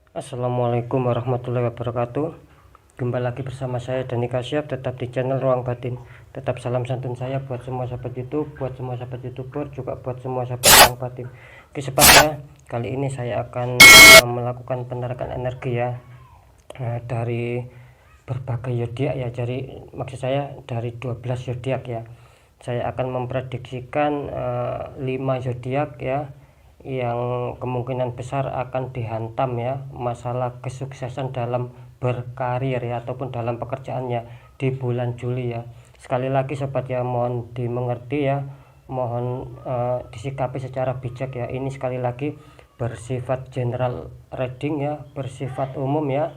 Assalamualaikum warahmatullahi wabarakatuh. Jumpa lagi bersama saya Dani Kasyaf, tetap di channel Ruang Batin. Tetap salam santun saya buat semua sahabat YouTube, buat semua sahabat YouTuber, juga buat semua sahabat Ruang Batin. Oke sobatnya, kali ini saya akan melakukan penarikan energi ya, dari berbagai zodiak ya. Jadi maksud saya dari 12 zodiak ya. Saya akan memprediksikan 5 zodiak ya, yang kemungkinan besar akan dihantam ya masalah kesuksesan dalam berkarir ya, ataupun dalam pekerjaannya di bulan Juli ya. Sekali lagi sobat ya, mohon dimengerti ya, mohon disikapi secara bijak ya. Ini sekali lagi bersifat general reading ya, bersifat umum ya,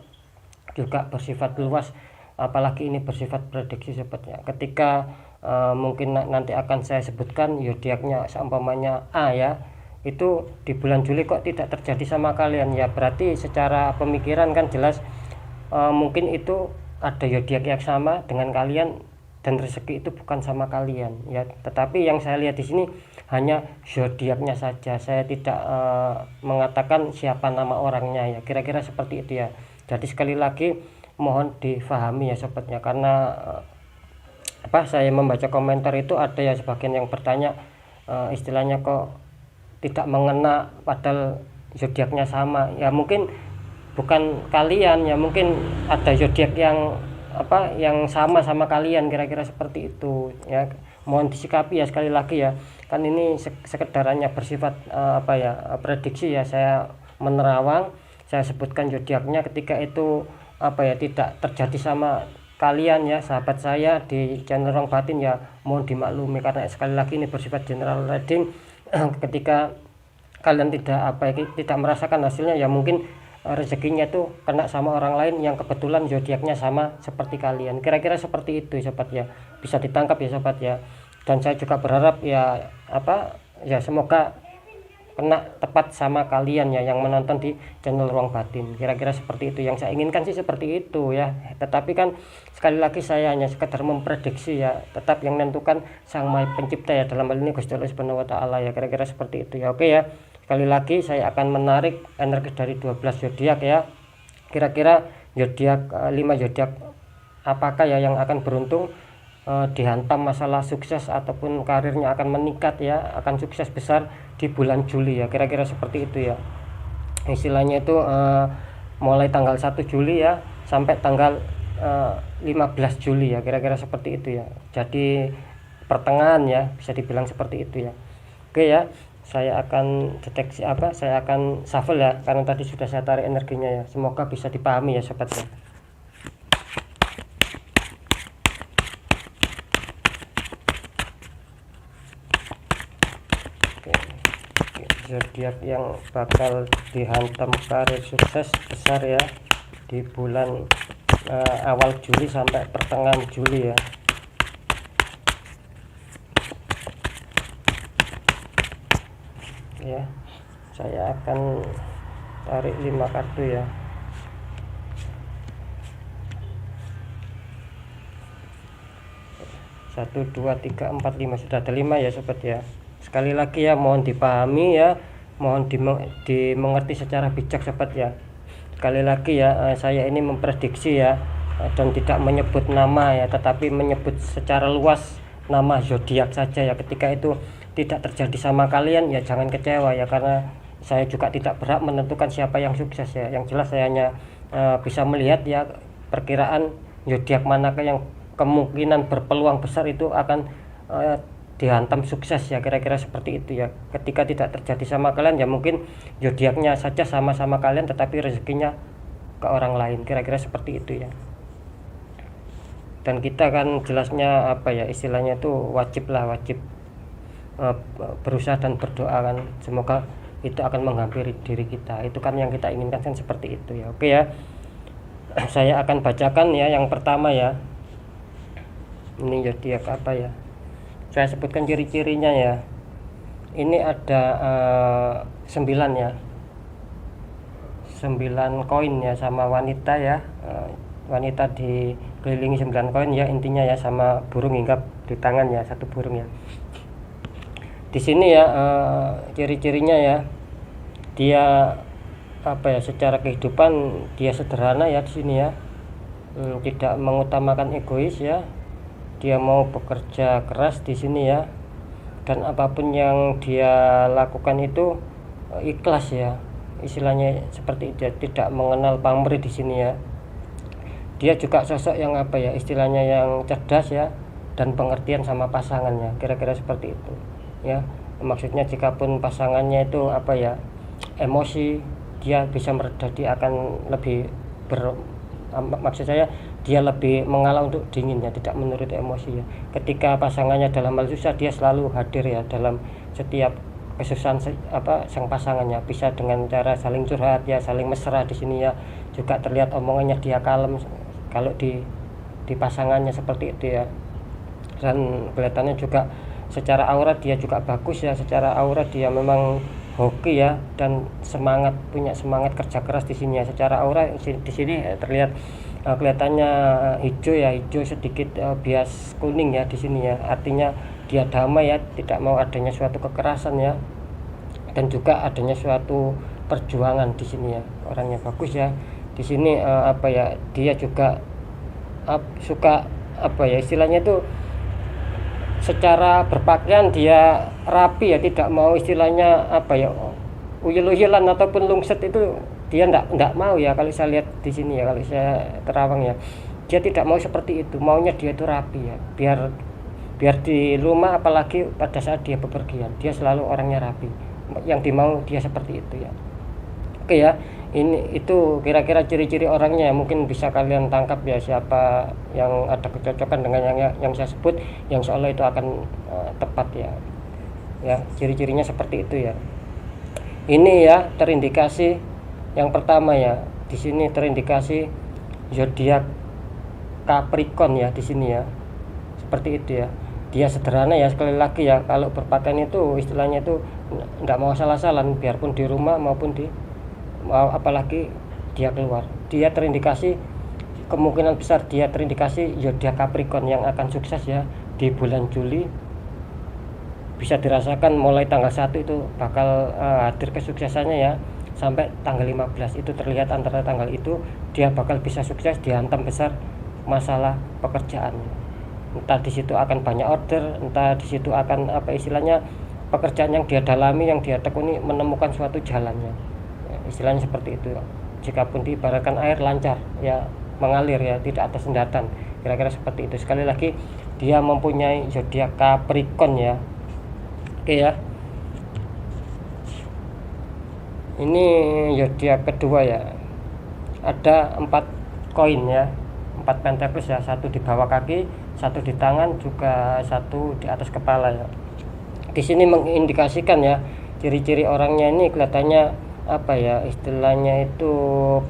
juga bersifat luas, apalagi ini bersifat prediksi sobat ya. Ketika mungkin nanti akan saya sebutkan zodiaknya seumpamanya A ya, itu di bulan Juli kok tidak terjadi sama kalian ya, berarti secara pemikiran kan jelas mungkin itu ada zodiak yang sama dengan kalian dan rezeki itu bukan sama kalian ya. Tetapi yang saya lihat di sini hanya zodiaknya saja, saya tidak mengatakan siapa nama orangnya ya, kira-kira seperti itu ya. Jadi sekali lagi mohon difahami ya sobatnya, karena saya membaca komentar itu ada ya sebagian yang bertanya, istilahnya kok tidak mengena padahal zodiaknya sama ya. Mungkin bukan kalian ya, mungkin ada zodiak yang yang sama kalian, kira-kira seperti itu ya. Mohon disikapi ya, sekali lagi ya, kan ini sekedarannya bersifat prediksi ya. Saya menerawang, saya sebutkan zodiaknya, ketika itu tidak terjadi sama kalian ya sahabat saya di channel Ruang Batin ya, mohon dimaklumi karena sekali lagi ini bersifat general reading. Ketika kalian tidak merasakan hasilnya ya, mungkin rezekinya itu kena sama orang lain yang kebetulan zodiaknya sama seperti kalian, kira-kira seperti itu sobat ya. Bisa ditangkap ya sobat ya, dan saya juga berharap ya semoga kena tepat sama kalian ya yang menonton di channel Ruang Batin, kira-kira seperti itu. Yang saya inginkan sih seperti itu ya, tetapi kan sekali lagi saya hanya sekedar memprediksi ya, tetap yang menentukan Sang Maha Pencipta ya, dalam hal ini Gusti Allah Subhanahu wa taala ya, kira-kira seperti itu ya. Oke ya, sekali lagi saya akan menarik energi dari 12 zodiak ya, kira-kira zodiak 5 zodiak apakah ya yang akan beruntung dihantam masalah sukses ataupun karirnya akan meningkat ya, akan sukses besar di bulan Juli ya, kira-kira seperti itu ya. Istilahnya itu mulai tanggal 1 Juli ya sampai tanggal 15 Juli ya, kira-kira seperti itu ya. Jadi pertengahan ya, bisa dibilang seperti itu ya. Oke ya, saya akan deteksi saya akan shuffle ya, karena tadi sudah saya tarik energinya ya. Semoga bisa dipahami ya sobat ya. Zodiak yang bakal dihantam karir sukses besar ya di bulan awal Juli sampai pertengahan Juli ya. Ya, saya akan tarik 5 kartu ya. Satu, dua, tiga, empat, 5, sudah ada 5 ya sobat ya. Sekali lagi ya, mohon dipahami ya, mohon dimengerti secara bijak sobat ya. Sekali lagi ya, saya ini memprediksi ya, dan tidak menyebut nama ya, tetapi menyebut secara luas nama zodiak saja ya. Ketika itu tidak terjadi sama kalian ya jangan kecewa ya, karena saya juga tidak berhak menentukan siapa yang sukses ya. Yang jelas saya hanya bisa melihat ya perkiraan zodiak manakah yang kemungkinan berpeluang besar itu akan dihantam sukses ya, kira-kira seperti itu ya. Ketika tidak terjadi sama kalian ya, mungkin zodiaknya saja sama-sama kalian tetapi rezekinya ke orang lain, kira-kira seperti itu ya. Dan kita kan jelasnya istilahnya itu wajib berusaha dan berdoa kan, semoga itu akan menghampiri diri kita, itu kan yang kita inginkan kan, seperti itu ya. Oke ya, saya akan bacakan ya yang pertama ya. Ini zodiak ya, saya sebutkan ciri-cirinya ya. Ini ada 9 ya, 9 koin ya, sama wanita ya, wanita dikelilingi 9 koin ya, intinya ya, sama burung hinggap di tangan ya, 1 burung ya. Di sini ya ciri-cirinya ya, dia apa ya, secara kehidupan dia sederhana ya di sini ya. Tidak mengutamakan egois ya. Dia mau bekerja keras di sini ya, dan apapun yang dia lakukan itu ikhlas ya, istilahnya seperti itu, tidak mengenal pamrih di sini ya. Dia juga sosok yang apa ya, istilahnya yang cerdas ya, dan pengertian sama pasangannya, kira-kira seperti itu ya. Maksudnya jikapun pasangannya itu apa ya, emosi, dia bisa mereda, dia akan lebih maksud saya dia lebih mengalah untuk dingin ya, tidak menuruti emosi ya. Ketika pasangannya dalam hal susah, dia selalu hadir ya dalam setiap kesusahan sang pasangannya, bisa dengan cara saling curhat ya, saling mesra di sini ya. Juga terlihat omongannya dia kalem kalau di pasangannya seperti itu ya. Dan kelihatannya juga secara aura dia juga bagus ya, secara aura dia memang hoki ya, dan punya semangat kerja keras di sini ya. Secara aura di sini terlihat kelihatannya hijau ya, hijau sedikit bias kuning ya di sini ya. Artinya dia damai ya, tidak mau adanya suatu kekerasan ya, dan juga adanya suatu perjuangan di sini ya. Orangnya bagus ya. Di sini apa ya, dia juga suka apa ya, istilahnya itu secara berpakaian dia rapi ya, tidak mau istilahnya apa ya, uyul-uyulan ataupun lungset itu dia enggak mau ya. Kalau saya lihat di sini ya, kalau saya terawang ya, dia tidak mau seperti itu, maunya dia itu rapi ya, biar di rumah apalagi pada saat dia bepergian, dia selalu orangnya rapi, yang dimau dia seperti itu ya. Oke ya, itu kira-kira ciri-ciri orangnya, mungkin bisa kalian tangkap ya siapa yang ada kecocokan dengan yang saya sebut, yang seolah itu akan tepat ya. Ya, ciri-cirinya seperti itu ya. Ini ya terindikasi yang pertama ya. Di sini terindikasi zodiak Capricorn ya di sini ya. Seperti itu ya. Dia sederhana ya, sekali lagi ya, kalau berpakaian itu istilahnya itu enggak mau salah-salan, biarpun di rumah maupun apalagi dia keluar. Dia terindikasi, kemungkinan besar dia terindikasi zodiak Capricorn yang akan sukses ya di bulan Juli. Bisa dirasakan mulai tanggal 1 itu bakal hadir kesuksesannya ya, sampai tanggal 15 itu terlihat antara tanggal itu dia bakal bisa sukses, dihantam besar masalah pekerjaan. Entah di situ akan banyak order, entah di situ akan apa istilahnya, pekerjaan yang dia dalami, yang dia tekuni menemukan suatu jalannya. Istilahnya seperti itu. Jikapun diibaratkan air lancar ya, mengalir ya, tidak ada sendatan, kira-kira seperti itu. Sekali lagi dia mempunyai zodiak Capricorn ya. Oke ya, ini zodiak kedua ya, ada 4 koin ya, 4 pentacles ya, 1 di bawah kaki, 1 di tangan, juga 1 di atas kepala ya. Di sini mengindikasikan ya, ciri-ciri orangnya ini kelihatannya apa ya, istilahnya itu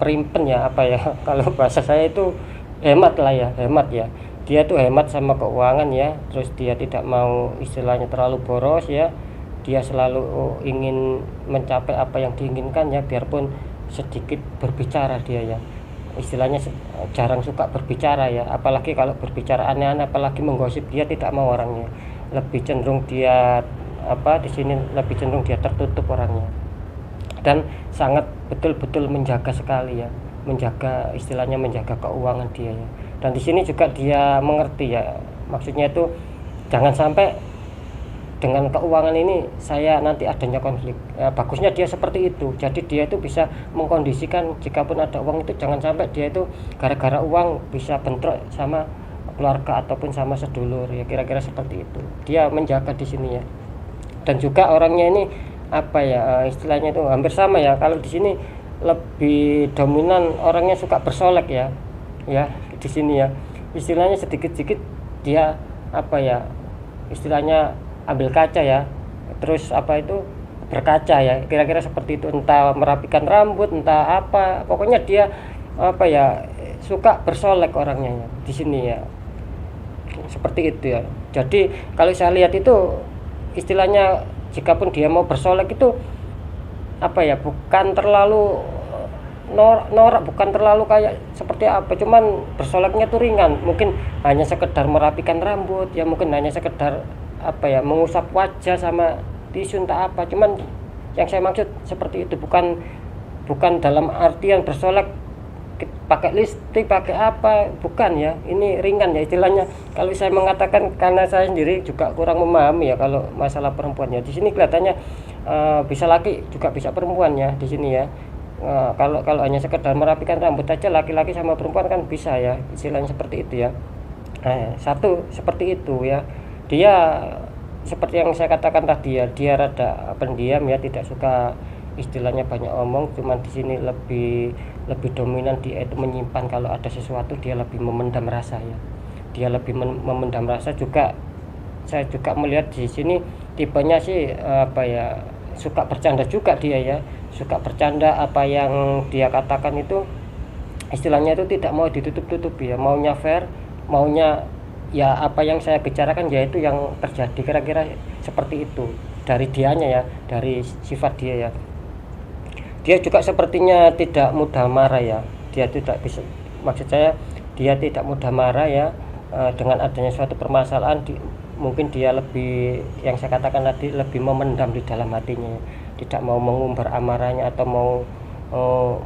perimpen ya, apa ya kalau bahasa saya itu hemat lah ya, hemat ya. Dia tuh hemat sama keuangan ya, terus dia tidak mau istilahnya terlalu boros ya. Dia selalu ingin mencapai apa yang diinginkan ya, biarpun sedikit berbicara dia ya. Istilahnya jarang suka berbicara ya, apalagi kalau berbicara aneh-aneh, apalagi menggosip, dia tidak mau orangnya. Lebih cenderung dia di sini lebih cenderung dia tertutup orangnya. Dan sangat betul-betul menjaga sekali ya, menjaga istilahnya menjaga keuangan dia ya. Dan di sini juga dia mengerti ya, maksudnya itu jangan sampai dengan keuangan ini saya nanti adanya konflik ya. Bagusnya dia seperti itu, jadi dia itu bisa mengkondisikan jikapun ada uang itu jangan sampai dia itu gara-gara uang bisa bentrok sama keluarga ataupun sama sedulur ya, kira-kira seperti itu. Dia menjaga di sini ya. Dan juga orangnya ini apa ya, istilahnya itu hampir sama ya, kalau di sini lebih dominan orangnya suka bersolek ya di sini ya. Istilahnya sedikit-sedikit dia apa ya, istilahnya ambil kaca ya, terus apa itu berkaca ya, kira-kira seperti itu. Entah merapikan rambut, entah apa, pokoknya dia apa ya, suka bersolek orangnya ya di sini ya, seperti itu ya. Jadi kalau saya lihat itu istilahnya jikapun dia mau bersolek itu apa ya, bukan terlalu norak, bukan terlalu kayak seperti apa, cuman bersoleknya tuh ringan, mungkin hanya sekedar merapikan rambut ya, mungkin hanya sekedar apa ya, mengusap wajah sama tisu entah apa. Cuman yang saya maksud seperti itu, bukan bukan dalam artian bersolek pakai listrik pakai apa, bukan ya, ini ringan ya istilahnya. Kalau saya mengatakan karena saya sendiri juga kurang memahami ya kalau masalah perempuan ya. Di sini kelihatannya bisa laki juga bisa perempuan ya di sini ya. Kalau hanya sekedar merapikan rambut aja laki-laki sama perempuan kan bisa ya, istilahnya seperti itu ya. Satu seperti itu ya, dia seperti yang saya katakan tadi ya, dia rada pendiam ya, tidak suka istilahnya banyak omong, cuman di sini lebih dominan dia itu menyimpan. Kalau ada sesuatu dia lebih memendam rasa ya, dia lebih memendam rasa juga. Saya juga melihat di sini tipenya sih apa ya, suka bercanda juga dia ya, suka bercanda. Apa yang dia katakan itu istilahnya itu tidak mau ditutup-tutupi ya, maunya fair, maunya ya apa yang saya bicarakan yaitu yang terjadi, kira-kira seperti itu dari dianya ya, dari sifat dia ya. Dia juga sepertinya tidak mudah marah ya, dia tidak bisa, maksud saya dia tidak mudah marah ya. Dengan adanya suatu permasalahan mungkin dia lebih, yang saya katakan tadi, lebih memendam di dalam hatinya, tidak mau mengumbar amarahnya atau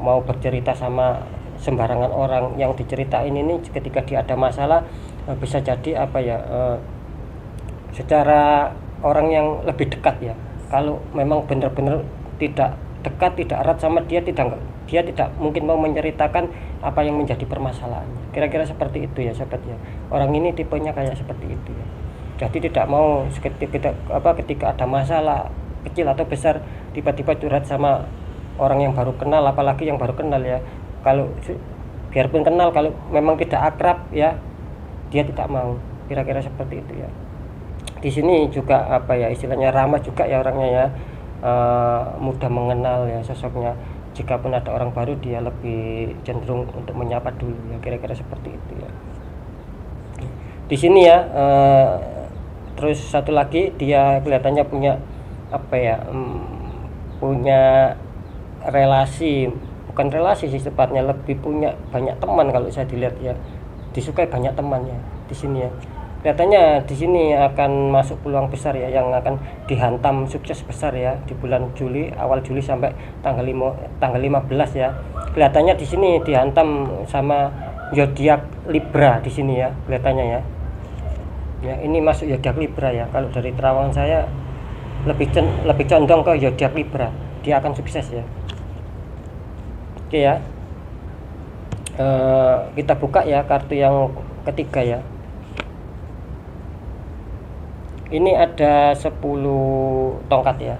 mau bercerita sama sembarangan orang. Yang diceritain ini ketika dia ada masalah bisa jadi apa ya, secara orang yang lebih dekat ya. Kalau memang benar-benar tidak dekat, tidak erat sama dia tidak mungkin mau menceritakan apa yang menjadi permasalahannya. Kira-kira seperti itu ya sahabat ya. Orang ini tipenya kayak seperti itu ya. Jadi tidak mau ketika ada masalah kecil atau besar tiba-tiba curhat sama orang yang baru kenal, apalagi yang baru kenal ya. Kalau biarpun kenal, kalau memang tidak akrab ya, dia tidak mau. Kira-kira seperti itu ya. Di sini juga apa ya, istilahnya ramah juga ya orangnya ya, mudah mengenal ya sosoknya. Jikapun ada orang baru dia lebih cenderung untuk menyapa dulu ya, kira-kira seperti itu ya. Di sini ya, terus satu lagi dia kelihatannya punya apa ya, punya relasi, bukan relasi sih tepatnya, lebih punya banyak teman kalau saya dilihat ya, disukai banyak temannya di sini ya. Kelihatannya di sini akan masuk peluang besar ya, yang akan dihantam sukses besar ya di bulan Juli, awal Juli sampai tanggal 15 ya. Kelihatannya di sini dihantam sama zodiak Libra di sini ya, kelihatannya ya. Ya, ini masuk zodiak Libra ya. Kalau dari terawangan saya lebih condong ke zodiak Libra. Dia akan sukses ya. Oke ya. Kita buka ya kartu yang ketiga ya. Ini ada 10 tongkat ya.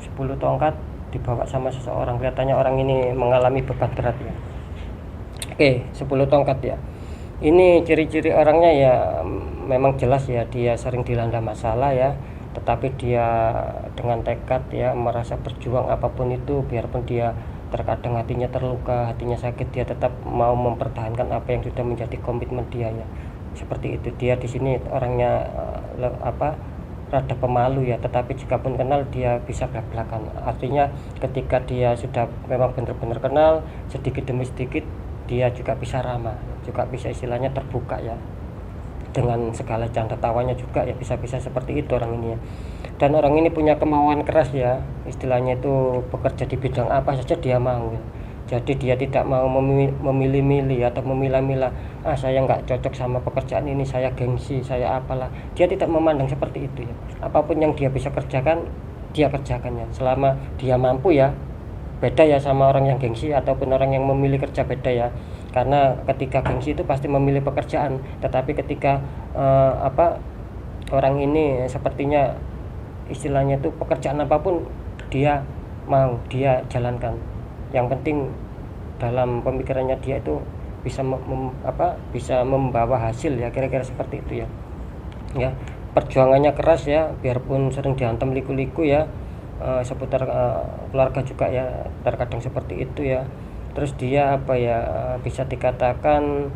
10 tongkat dibawa sama seseorang. Kelihatannya orang ini mengalami beban berat ya. Oke, 10 tongkat ya. Ini ciri-ciri orangnya ya, memang jelas ya, dia sering dilanda masalah ya, tetapi dia dengan tekad ya, merasa berjuang apapun itu, biarpun dia terkadang hatinya terluka, hatinya sakit, dia tetap mau mempertahankan apa yang sudah menjadi komitmen dia ya. Seperti itu. Dia di sini orangnya rada pemalu ya, tetapi jika pun kenal dia bisa belak-belakan. Artinya ketika dia sudah memang benar-benar kenal, sedikit demi sedikit dia juga bisa ramah, juga bisa istilahnya terbuka ya, dengan segala canda tawanya juga ya, bisa-bisa seperti itu orang ini ya. Dan orang ini punya kemauan keras ya, istilahnya itu bekerja di bidang apa saja dia mau ya. Jadi dia tidak mau memilih-milih atau memilah-milah, saya nggak cocok sama pekerjaan ini, saya gengsi, saya apalah. Dia tidak memandang seperti itu ya. Apapun yang dia bisa kerjakan, dia kerjakannya selama dia mampu ya. Beda ya sama orang yang gengsi ataupun orang yang memilih kerja, beda ya. Karena ketika gengsi itu pasti memilih pekerjaan, tetapi ketika orang ini sepertinya istilahnya itu pekerjaan apapun dia mau, dia jalankan. Yang penting dalam pemikirannya dia itu bisa bisa membawa hasil ya, kira-kira seperti itu ya. Ya, perjuangannya keras ya, biarpun sering dihantam liku-liku ya, seputar keluarga juga ya, terkadang seperti itu ya. Terus dia bisa dikatakan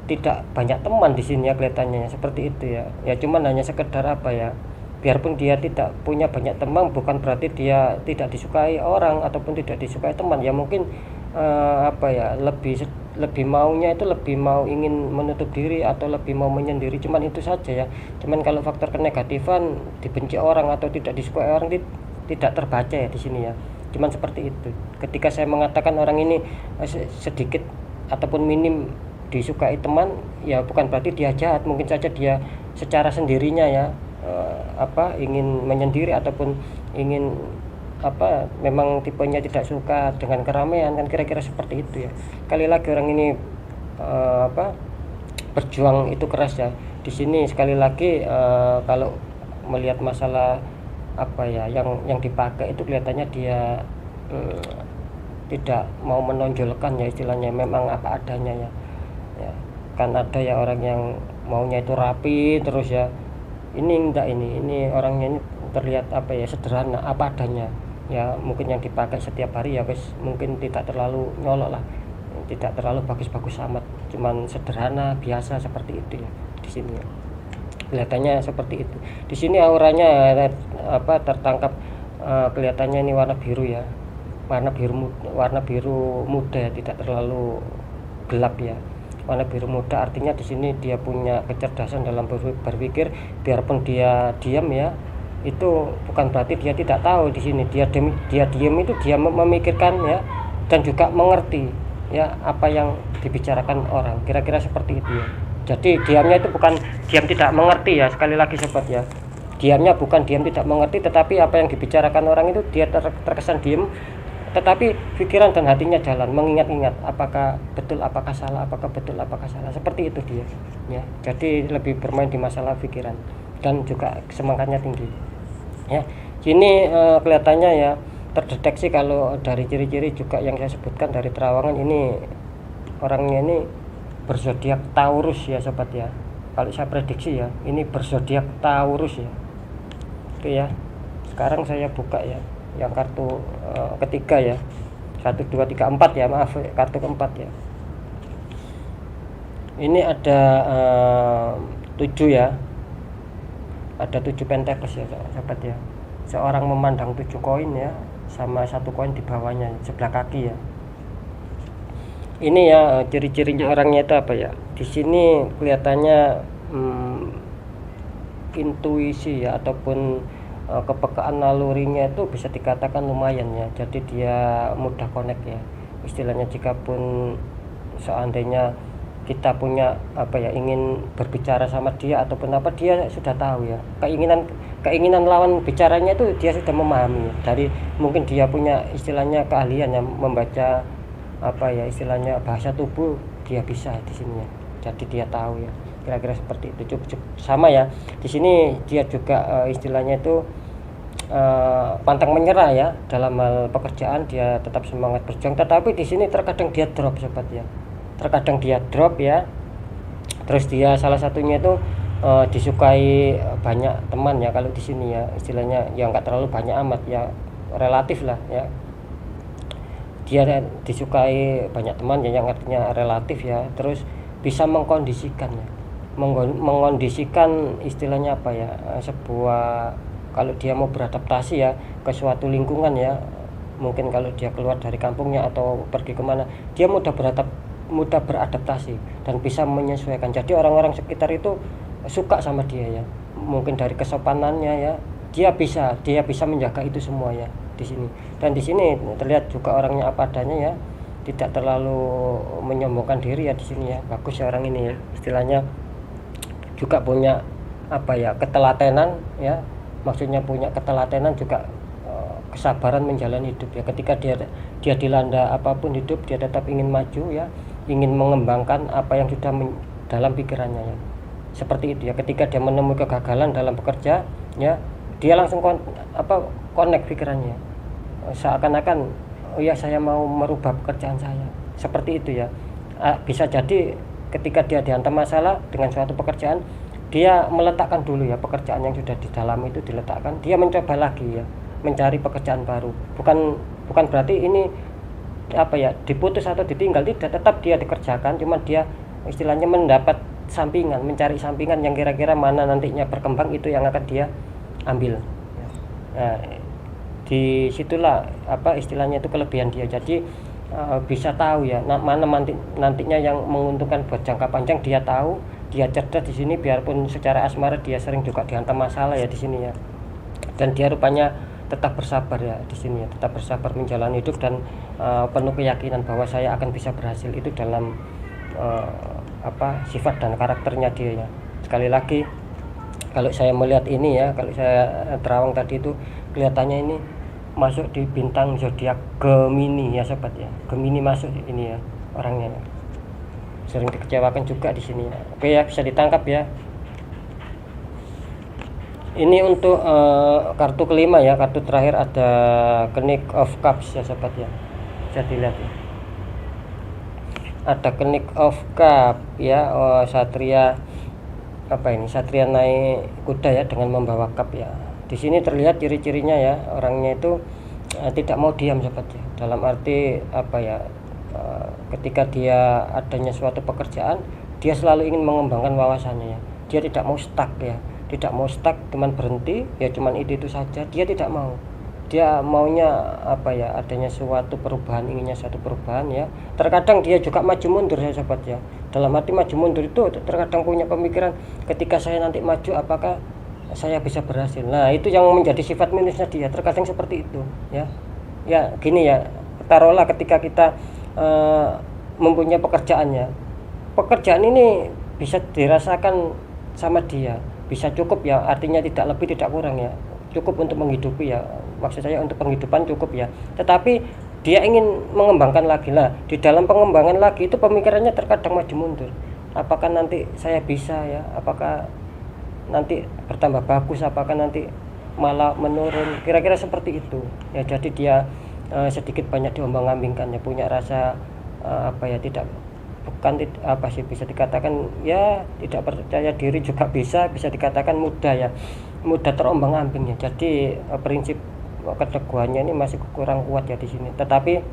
tidak banyak teman di sini ya, kelihatannya seperti itu ya. Ya cuman hanya sekedar biarpun dia tidak punya banyak teman, bukan berarti dia tidak disukai orang ataupun tidak disukai teman ya. Mungkin lebih maunya itu lebih mau ingin menutup diri atau lebih mau menyendiri, cuman itu saja ya. Cuman kalau faktor kenegatifan, dibenci orang atau tidak disukai orang tidak terbaca ya di sini ya. cuman seperti itu. Ketika saya mengatakan orang ini sedikit ataupun minim disukai teman, ya bukan berarti dia jahat, mungkin saja dia secara sendirinya ya ingin menyendiri ataupun ingin memang tipenya tidak suka dengan keramaian, kan kira-kira seperti itu ya. Sekali lagi orang ini berjuang itu keras ya. Di sini sekali lagi kalau melihat masalah yang dipakai itu kelihatannya dia tidak mau menonjolkan ya, istilahnya memang apa adanya ya. Kan ada ya orang yang maunya itu rapi terus ya, ini enggak, ini orangnya ini terlihat sederhana apa adanya ya. Mungkin yang dipakai setiap hari ya mungkin tidak terlalu nyolok lah, tidak terlalu bagus-bagus amat, cuman sederhana biasa seperti itu ya. Di sini ya kelihatannya seperti itu. Di sini auranya tertangkap, kelihatannya ini warna biru ya, warna biru muda ya, tidak terlalu gelap ya, warna biru muda. Artinya di sini dia punya kecerdasan dalam berpikir, biarpun dia diam ya, itu bukan berarti dia tidak tahu. Di sini dia diam itu dia memikirkan ya, dan juga mengerti ya apa yang dibicarakan orang, kira-kira seperti itu ya. Jadi diamnya itu bukan diam tidak mengerti ya, sekali lagi sobat ya, diamnya bukan diam tidak mengerti, tetapi apa yang dibicarakan orang itu dia terkesan diam, tetapi pikiran dan hatinya jalan, mengingat-ingat apakah betul, apakah salah, apakah betul, apakah salah, seperti itu dia ya. Jadi lebih bermain di masalah pikiran dan juga semangatnya tinggi ya. Ini kelihatannya ya, terdeteksi kalau dari ciri-ciri juga yang saya sebutkan dari terawangan ini, orangnya ini berzodiak Taurus ya sobat ya. Kalau saya prediksi ya, ini berzodiak Taurus ya. Oke ya, sekarang saya buka ya yang kartu ketiga ya, 1 2 3 4 ya, maaf, kartu keempat ya. Ini ada 7 ya, ada 7 Pentacles ya sobat ya. Seorang memandang 7 koin ya, sama 1 koin di bawahnya sebelah kaki ya. Ini ya ciri-cirinya orangnya itu apa ya? Di sini kelihatannya intuisi ya, ataupun kepekaan nalurinya itu bisa dikatakan lumayan ya. Jadi dia mudah connect ya. Istilahnya jika pun seandainya kita punya ingin berbicara sama dia ataupun dia sudah tahu ya. Keinginan lawan bicaranya itu dia sudah memahami ya. Dari mungkin dia punya istilahnya keahlian ya, membaca istilahnya bahasa tubuh, dia bisa di sini ya. Jadi dia tahu ya, kira-kira seperti itu. Cukup sama ya. Di sini dia juga istilahnya itu pantang menyerah ya, dalam hal pekerjaan dia tetap semangat berjuang, tetapi di sini terkadang dia drop sobat ya. Terkadang dia drop ya. Terus dia salah satunya itu disukai banyak teman ya, kalau di sini ya, istilahnya ya nggak terlalu banyak amat ya, relatif lah ya. Dia disukai banyak teman ya, yang artinya relatif ya. Terus bisa mengkondisikan ya, mengkondisikan istilahnya sebuah, kalau dia mau beradaptasi ya ke suatu lingkungan ya, mungkin kalau dia keluar dari kampungnya atau pergi kemana, dia mudah beradaptasi dan bisa menyesuaikan. Jadi orang-orang sekitar itu suka sama dia ya, mungkin dari kesopanannya ya, dia bisa menjaga itu semua ya di sini. Dan di sini terlihat juga orangnya apa adanya ya, tidak terlalu menyombongkan diri ya di sini ya. Bagus ya orang ini ya, istilahnya juga punya ketelatenan ya, maksudnya punya ketelatenan juga kesabaran menjalani hidup ya. Ketika dia dilanda apapun hidup, dia tetap ingin maju ya, ingin mengembangkan apa yang sudah dalam pikirannya ya, seperti itu ya. Ketika dia menemui kegagalan dalam bekerja ya, dia langsung connect pikirannya, seakan-akan saya mau merubah pekerjaan saya, seperti itu ya. Bisa jadi ketika dia dihantam masalah dengan suatu pekerjaan, dia meletakkan dulu ya pekerjaan yang sudah di dalam itu, diletakkan, dia mencoba lagi ya, mencari pekerjaan baru. Bukan berarti ini diputus atau ditinggal, tidak, tetap dia dikerjakan, cuma dia istilahnya mendapat sampingan, mencari sampingan yang kira-kira mana nantinya berkembang, itu yang akan dia ambil. Nah, disitulah istilahnya itu kelebihan dia. Jadi bisa tahu ya mana nantinya yang menguntungkan buat jangka panjang, dia tahu, dia cerdas di sini. Biarpun secara asmara dia sering juga dihantam masalah ya di sini ya, dan dia rupanya tetap bersabar ya di sini ya, tetap bersabar menjalani hidup dan penuh keyakinan bahwa saya akan bisa berhasil. Itu dalam sifat dan karakternya dia ya. Sekali lagi kalau saya melihat ini ya, kalau saya terawang tadi itu kelihatannya ini masuk di bintang zodiak Gemini ya sobat ya. Gemini masuk ini ya orangnya ya. Sering dikecewakan juga di sini ya. Oke ya, bisa ditangkap ya. Ini untuk kartu kelima ya, kartu terakhir ada Knight of Cups ya sobat ya, bisa dilihat ya. Ada Knight of Cup ya, satria satria naik kuda ya dengan membawa cup ya. Di sini terlihat ciri-cirinya ya, orangnya itu tidak mau diam sobat ya. Dalam arti ketika dia adanya suatu pekerjaan, dia selalu ingin mengembangkan wawasannya ya. Dia tidak mau stuck ya. Tidak mau stuck cuman berhenti ya, cuman itu saja. Dia tidak mau, dia maunya adanya suatu perubahan, inginnya suatu perubahan ya. Terkadang dia juga maju mundur ya sobat ya. Dalam arti maju mundur itu terkadang punya pemikiran, ketika saya nanti maju apakah saya bisa berhasil. Nah itu yang menjadi sifat minusnya dia, terkadang seperti itu ya. Ya gini ya, taruhlah ketika kita mempunyai pekerjaan ini bisa dirasakan sama dia, bisa cukup ya, artinya tidak lebih tidak kurang ya, cukup untuk menghidupi ya, maksud saya untuk penghidupan cukup ya. Tetapi dia ingin mengembangkan lagi lah, di dalam pengembangan lagi itu pemikirannya terkadang maju mundur. Apakah nanti saya bisa ya, apakah nanti bertambah bagus, apakah nanti malah menurun, kira-kira seperti itu ya. Jadi dia sedikit banyak diombang-ambingkan ya, punya rasa bisa dikatakan ya tidak percaya diri juga, bisa dikatakan mudah ya, mudah terombang-ambing ya. Jadi prinsip keteguhannya ini masih kurang kuat ya di sini. Tetapi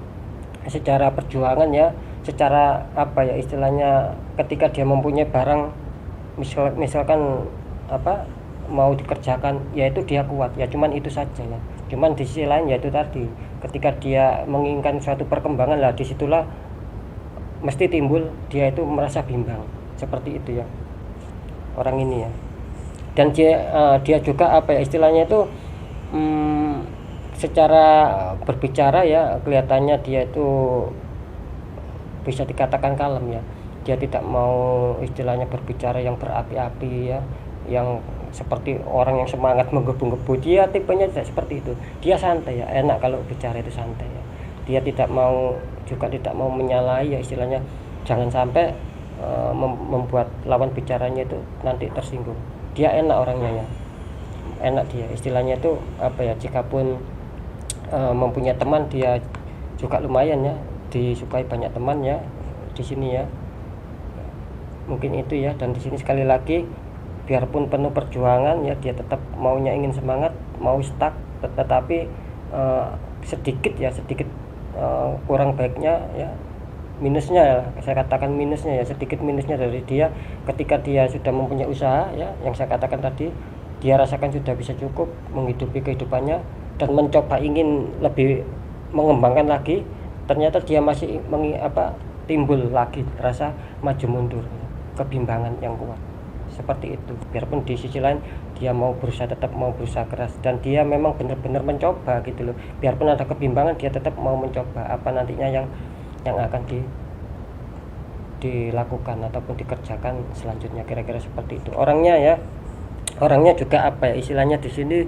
secara perjuangan ya, secara istilahnya ketika dia mempunyai barang, misalkan mau dikerjakan yaitu dia kuat ya, cuman itu saja ya. Cuman di sisi lain yaitu tadi, ketika dia menginginkan suatu perkembangan lah, disitulah mesti timbul dia itu merasa bimbang, seperti itu ya orang ini ya. Dan dia juga istilahnya itu secara berbicara ya, kelihatannya dia itu bisa dikatakan kalem ya. Dia tidak mau istilahnya berbicara yang berapi-api ya, yang seperti orang yang semangat menggebu-gebu. Dia tipenya tidak seperti itu, dia santai ya, enak kalau bicara itu santai ya. Dia tidak mau menyalahi ya, istilahnya jangan sampai membuat lawan bicaranya itu nanti tersinggung. Dia enak orangnya ya, enak dia, istilahnya itu jikapun mempunyai teman, dia juga lumayan ya, disukai banyak teman ya di sini ya. Mungkin itu ya. Dan di sini sekali lagi, biarpun penuh perjuangan ya, dia tetap maunya ingin semangat, mau stuck, tetapi sedikit kurang baiknya ya, minusnya ya, saya katakan minusnya ya, sedikit minusnya dari dia ketika dia sudah mempunyai usaha ya, yang saya katakan tadi, dia rasakan sudah bisa cukup menghidupi kehidupannya dan mencoba ingin lebih mengembangkan lagi, ternyata dia masih timbul lagi rasa maju mundur, kebimbangan yang kuat seperti itu. Biarpun di sisi lain dia tetap mau berusaha keras, dan dia memang benar-benar mencoba gitu loh. Biarpun ada kebimbangan, dia tetap mau mencoba apa nantinya yang akan dilakukan ataupun dikerjakan selanjutnya, kira-kira seperti itu orangnya ya. Orangnya juga istilahnya di sini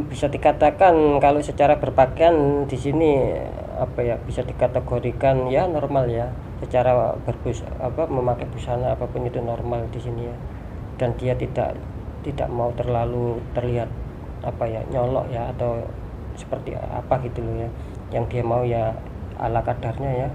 bisa dikatakan kalau secara berpakaian di sini bisa dikategorikan ya normal ya, secara memakai busana apapun itu normal di sini ya. Dan dia tidak mau terlalu terlihat nyolok ya, atau seperti apa gitu loh ya. Yang dia mau ya ala kadarnya ya,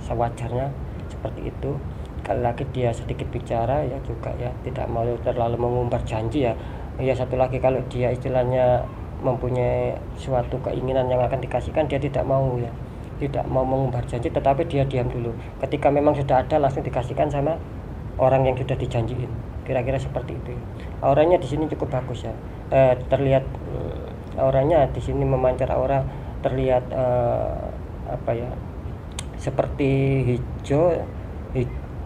sewajarnya seperti itu. Sekali lagi dia sedikit bicara ya juga ya, tidak mau terlalu mengumbar janji ya. Ya satu lagi, kalau dia istilahnya mempunyai suatu keinginan yang akan dikasihkan, dia tidak mau ya, tidak mau mengumbar janji, tetapi dia diam dulu. Ketika memang sudah ada, langsung dikasihkan sama orang yang sudah dijanjiin, kira-kira seperti itu. Auranya di sini cukup bagus ya, terlihat auranya di sini memancar aura, terlihat seperti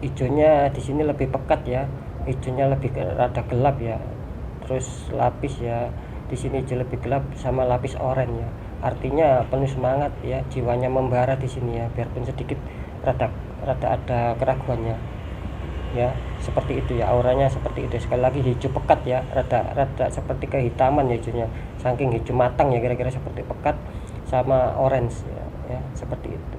hijaunya di sini lebih pekat ya, hijaunya lebih rada gelap ya, terus lapis ya, di sini lebih gelap sama lapis oranye ya. Artinya penuh semangat ya, jiwanya membara di sini ya, biarpun sedikit rada ada keraguannya ya, seperti itu ya, auranya seperti itu. Sekali lagi hijau pekat ya, rada seperti kehitaman ya hijaunya, saking hijau matang ya, kira-kira seperti pekat sama orange ya, seperti itu.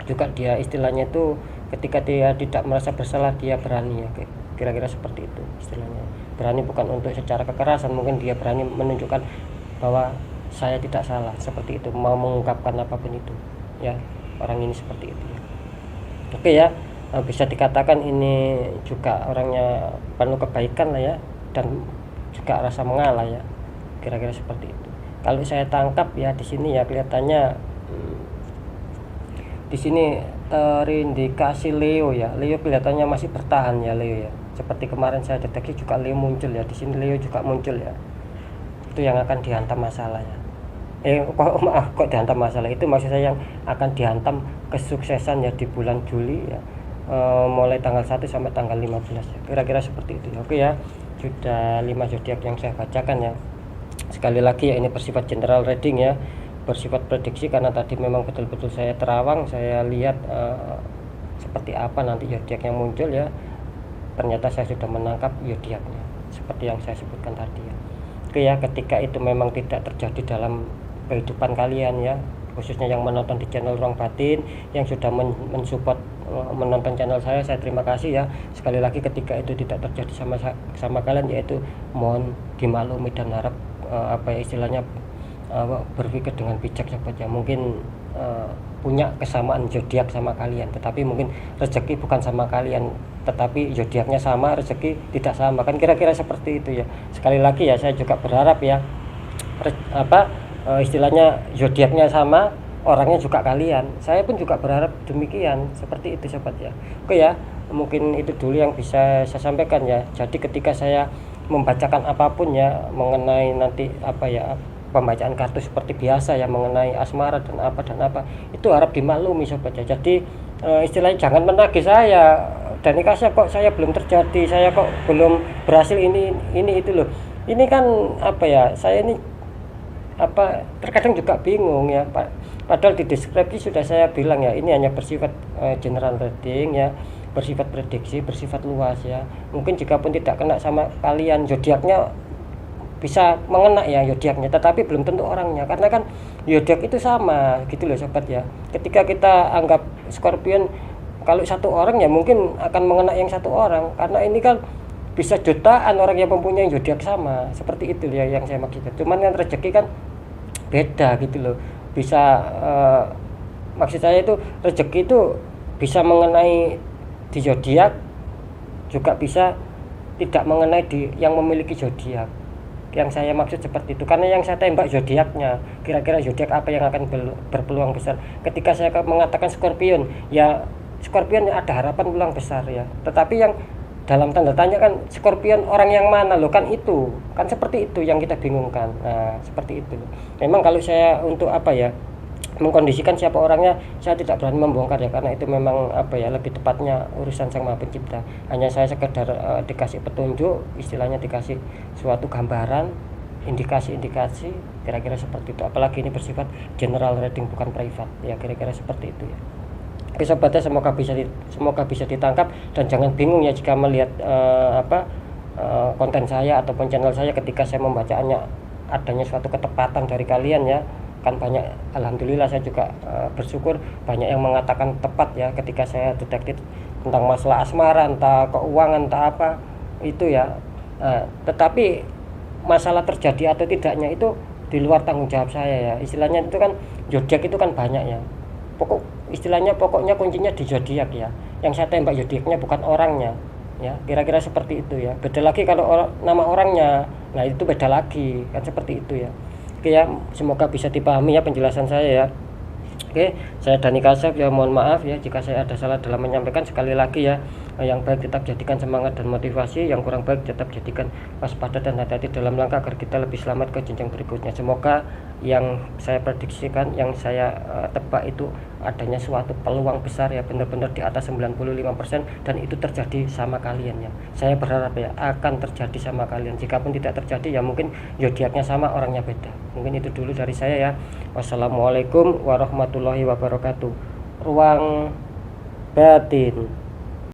Juga dia istilahnya itu ketika dia tidak merasa bersalah dia berani ya, kira-kira seperti itu istilahnya. Berani bukan untuk secara kekerasan, mungkin dia berani menunjukkan bahwa saya tidak salah, seperti itu, mau mengungkapkan apapun itu ya, orang ini seperti itu ya. Oke ya, bisa dikatakan ini juga orangnya penuh kebaikan lah ya, dan juga rasa mengalah ya, kira-kira seperti itu. Kalau saya tangkap ya di sini ya, kelihatannya di sini terindikasi Leo ya. Leo kelihatannya masih bertahan ya, Leo ya. Seperti kemarin saya deteksi juga Leo muncul ya. Di sini Leo juga muncul ya. Itu yang akan dihantam masalah ya. Kok dihantam masalah, itu maksud saya yang akan dihantam kesuksesan ya di bulan Juli ya. Mulai tanggal 1 sampai tanggal 15 ya. Kira-kira seperti itu. Oke ya. Sudah 5 zodiak yang saya bacakan ya. Sekali lagi ya, ini bersifat general reading ya, bersifat prediksi, karena tadi memang betul-betul saya terawang, saya lihat seperti apa nanti zodiak yang muncul ya. Ternyata saya sudah menangkap zodiaknya seperti yang saya sebutkan tadi ya. Oke ya, ketika itu memang tidak terjadi dalam kehidupan kalian ya, khususnya yang menonton di channel Ruang Batin, yang sudah mensupport menonton channel saya terima kasih ya. Sekali lagi ketika itu tidak terjadi sama kalian, yaitu mohon dimaklumi dan harap apa ya istilahnya, berpikir dengan bijak sobat ya. Mungkin punya kesamaan zodiak sama kalian, tetapi mungkin rezeki bukan sama kalian, tetapi zodiaknya sama, rezeki tidak sama, kan kira-kira seperti itu ya. Sekali lagi ya, saya juga berharap ya, istilahnya zodiaknya sama, orangnya juga kalian. Saya pun juga berharap demikian, seperti itu sobat ya. Oke ya, mungkin itu dulu yang bisa saya sampaikan ya. Jadi ketika saya membacakan apapun ya mengenai nanti apa ya, pembacaan kartu seperti biasa ya, mengenai asmara dan apa itu harap dimaklumi sobat ya. Jadi istilahnya jangan menagih saya, dan nikahnya kok saya belum terjadi, saya kok belum berhasil ini itu loh. Ini kan apa ya, saya ini apa terkadang juga bingung ya Pak. Padahal di deskripsi sudah saya bilang ya, ini hanya bersifat general reading ya, bersifat prediksi, bersifat luas ya. Mungkin jika pun tidak kena sama kalian zodiaknya, bisa mengena ya zodiaknya, tetapi belum tentu orangnya, karena kan zodiak itu sama gitu loh sobat ya. Ketika kita anggap Scorpion kalau satu orang ya mungkin akan mengena yang satu orang, karena ini kan bisa jutaan orang yang mempunyai zodiak sama, seperti itu ya yang saya maksudkan. Cuman kan rezeki kan beda gitu loh, bisa maksud saya itu rezeki itu bisa mengenai di zodiak, juga bisa tidak mengenai di yang memiliki zodiak. Yang saya maksud seperti itu, karena yang saya tembak zodiaknya, kira-kira zodiak apa yang akan berpeluang besar. Ketika saya mengatakan Scorpion, ya Scorpion ada harapan peluang besar ya. Tetapi yang dalam tanda tanya kan, Scorpion orang yang mana loh, kan itu kan seperti itu yang kita bingungkan. Nah seperti itu. Memang kalau saya untuk apa ya, mengkondisikan siapa orangnya, saya tidak berani membongkar ya, karena itu memang apa ya, lebih tepatnya urusan Sang Maha Pencipta. Hanya saya sekedar dikasih petunjuk, istilahnya dikasih suatu gambaran, indikasi-indikasi, kira-kira seperti itu. Apalagi ini bersifat general reading, bukan private ya, kira-kira seperti itu ya. Oke sobatnya, semoga bisa ditangkap, dan jangan bingung ya jika melihat konten saya ataupun channel saya ketika saya membacaannya adanya suatu ketepatan dari kalian ya. Kan banyak, alhamdulillah saya juga bersyukur banyak yang mengatakan tepat ya ketika saya detektif tentang masalah asmara, entah keuangan, entah apa itu ya. Tetapi masalah terjadi atau tidaknya itu di luar tanggung jawab saya ya. Istilahnya itu kan zodiak itu kan banyak ya. Pokoknya kuncinya di zodiak ya. Yang saya tembak zodiaknya bukan orangnya ya. Kira-kira seperti itu ya. Beda lagi kalau nama orangnya. Nah, itu beda lagi, kan seperti itu ya. Oke ya, semoga bisa dipahami ya penjelasan saya ya. Oke, saya Dani Kasep ya, mohon maaf ya jika saya ada salah dalam menyampaikan. Sekali lagi ya, yang baik tetap jadikan semangat dan motivasi, yang kurang baik tetap jadikan waspada dan hati-hati dalam langkah agar kita lebih selamat ke jenjang berikutnya. Semoga yang saya prediksikan, yang saya tebak itu adanya suatu peluang besar ya, benar-benar di atas 95%, dan itu terjadi sama kalian ya. Saya berharap ya akan terjadi sama kalian. Jikapun tidak terjadi ya mungkin zodiaknya sama, orangnya beda. Mungkin itu dulu dari saya ya. Wassalamualaikum warahmatullahi wabarakatuh. Ruang batin.